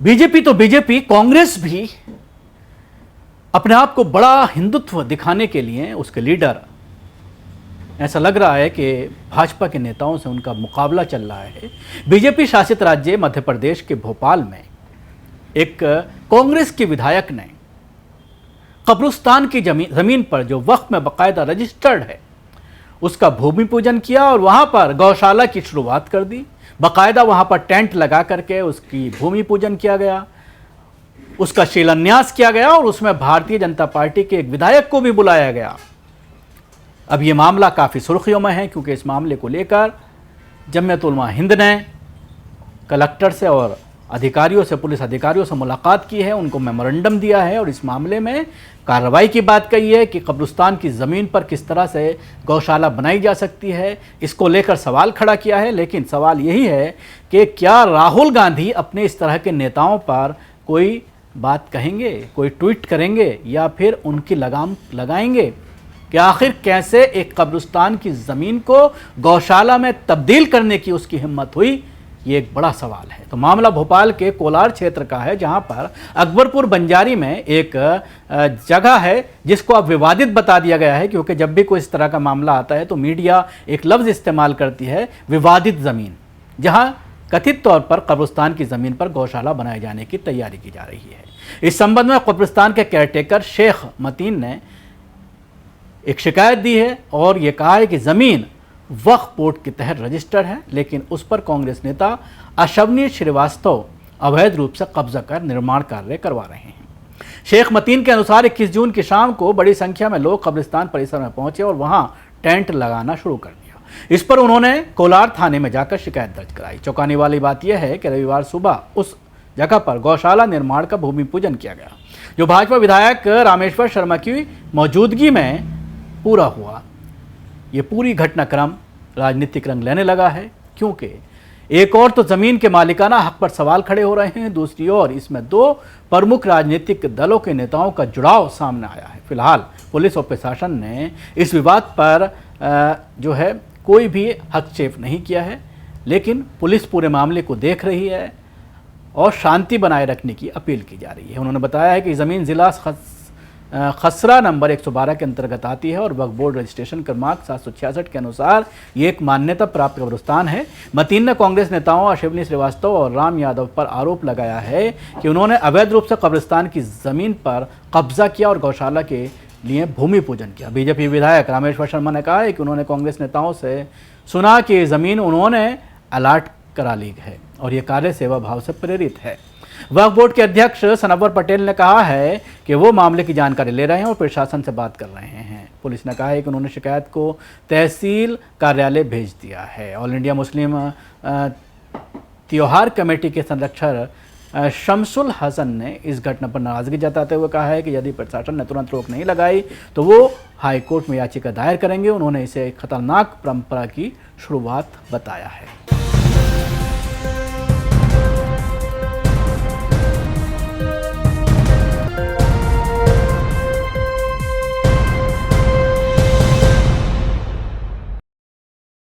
BJP तो BJP, Congress भी अपने आप को बड़ा हिंदुत्व दिखाने के लिए उसके लीडर, ऐसा लग रहा है कि भाजपा के नेताओं से उनका मुकाबला चल रहा है। बीजेपी शासित राज्य मध्य प्रदेश के भोपाल में एक कांग्रेस के विधायक ने कब्रिस्तान की जमीन पर जो वक्फ में बाकायदा रजिस्टर्ड है उसका भूमि पूजन किया और वहां पर गौशाला की शुरुआत कर दी। बाकायदा वहां पर टेंट लगा करके उसकी भूमि पूजन किया गया, उसका शिलान्यास किया गया और उसमें भारतीय जनता पार्टी के एक विधायक को भी बुलाया गया। अब यह मामला काफ़ी सुर्खियों में है क्योंकि इस मामले को लेकर जमीयत उलमा हिंद ने कलेक्टर से और अधिकारियों से, पुलिस अधिकारियों से मुलाकात की है, उनको मेमोरेंडम दिया है और इस मामले में कार्रवाई की बात कही है कि कब्रिस्तान की ज़मीन पर किस तरह से गौशाला बनाई जा सकती है, इसको लेकर सवाल खड़ा किया है। लेकिन सवाल यही है कि क्या राहुल गांधी अपने इस तरह के नेताओं पर कोई बात कहेंगे, कोई ट्वीट करेंगे या फिर उनकी लगाम लगाएंगे कि आखिर कैसे एक कब्रिस्तान की ज़मीन को गौशाला में तब्दील करने की उसकी हिम्मत हुई, ये एक बड़ा सवाल है। तो मामला भोपाल के कोलार क्षेत्र का है जहां पर अकबरपुर बंजारी में एक जगह है जिसको अब विवादित बता दिया गया है क्योंकि जब भी कोई इस तरह का मामला आता है तो मीडिया एक लफ्ज़ इस्तेमाल करती है, विवादित ज़मीन, जहां कथित तौर पर कब्रिस्तान की ज़मीन पर गौशाला बनाए जाने की तैयारी की जा रही है। इस संबंध में कब्रिस्तान के केयरटेकर शेख मतीन ने एक शिकायत दी है और ये कहा है कि ज़मीन वक्फ बोर्ड के तहत रजिस्टर्ड है, लेकिन उस पर कांग्रेस नेता अश्वनी श्रीवास्तव अवैध रूप से कब्जा कर निर्माण कार्य करवा रहे हैं। शेख मतीन के अनुसार 21 जून की शाम को बड़ी संख्या में लोग कब्रिस्तान परिसर में पहुंचे और वहां टेंट लगाना शुरू कर दिया। इस पर उन्होंने कोलार थाने में जाकर शिकायत दर्ज कराई। चौंकाने वाली बात यह है कि रविवार सुबह उस जगह पर गौशाला निर्माण का भूमि पूजन किया गया, जो भाजपा विधायक रामेश्वर शर्मा की मौजूदगी में पूरा हुआ। ये पूरी घटनाक्रम राजनीतिक रंग लेने लगा है क्योंकि एक और तो जमीन के मालिकाना हक पर सवाल खड़े हो रहे हैं, दूसरी ओर इसमें दो प्रमुख राजनीतिक दलों के नेताओं का जुड़ाव सामने आया है। फिलहाल पुलिस और प्रशासन ने इस विवाद पर जो है कोई भी हस्तक्षेप नहीं किया है, लेकिन पुलिस पूरे मामले को देख रही है और शांति बनाए रखने की अपील की जा रही है। उन्होंने बताया है कि ज़मीन जिला खसरा नंबर 112 के अंतर्गत आती है और वक्फ बोर्ड रजिस्ट्रेशन क्रमांक 766 के अनुसार ये एक मान्यता प्राप्त कब्रिस्तान है। मतीन ने कांग्रेस नेताओं अश्विनी श्रीवास्तव और राम यादव पर आरोप लगाया है कि उन्होंने अवैध रूप से कब्रिस्तान की ज़मीन पर कब्जा किया और गौशाला के लिए भूमि पूजन किया। बीजेपी विधायक रामेश्वर शर्मा ने कहा है कि उन्होंने कांग्रेस नेताओं से सुना कि ज़मीन उन्होंने अलाट करा ली है और ये कार्य सेवा भाव से प्रेरित है। वक्फ बोर्ड के अध्यक्ष सनवर पटेल ने कहा है कि वो मामले की जानकारी ले रहे हैं और प्रशासन से बात कर रहे हैं। पुलिस ने कहा है कि उन्होंने शिकायत को तहसील कार्यालय भेज दिया है। ऑल इंडिया मुस्लिम त्योहार कमेटी के संरक्षक शमसुल हसन ने इस घटना पर नाराजगी जताते हुए कहा है कि यदि प्रशासन ने तुरंत रोक नहीं लगाई तो वो हाईकोर्ट में याचिका दायर करेंगे। उन्होंने इसे खतरनाक परंपरा की शुरुआत बताया है।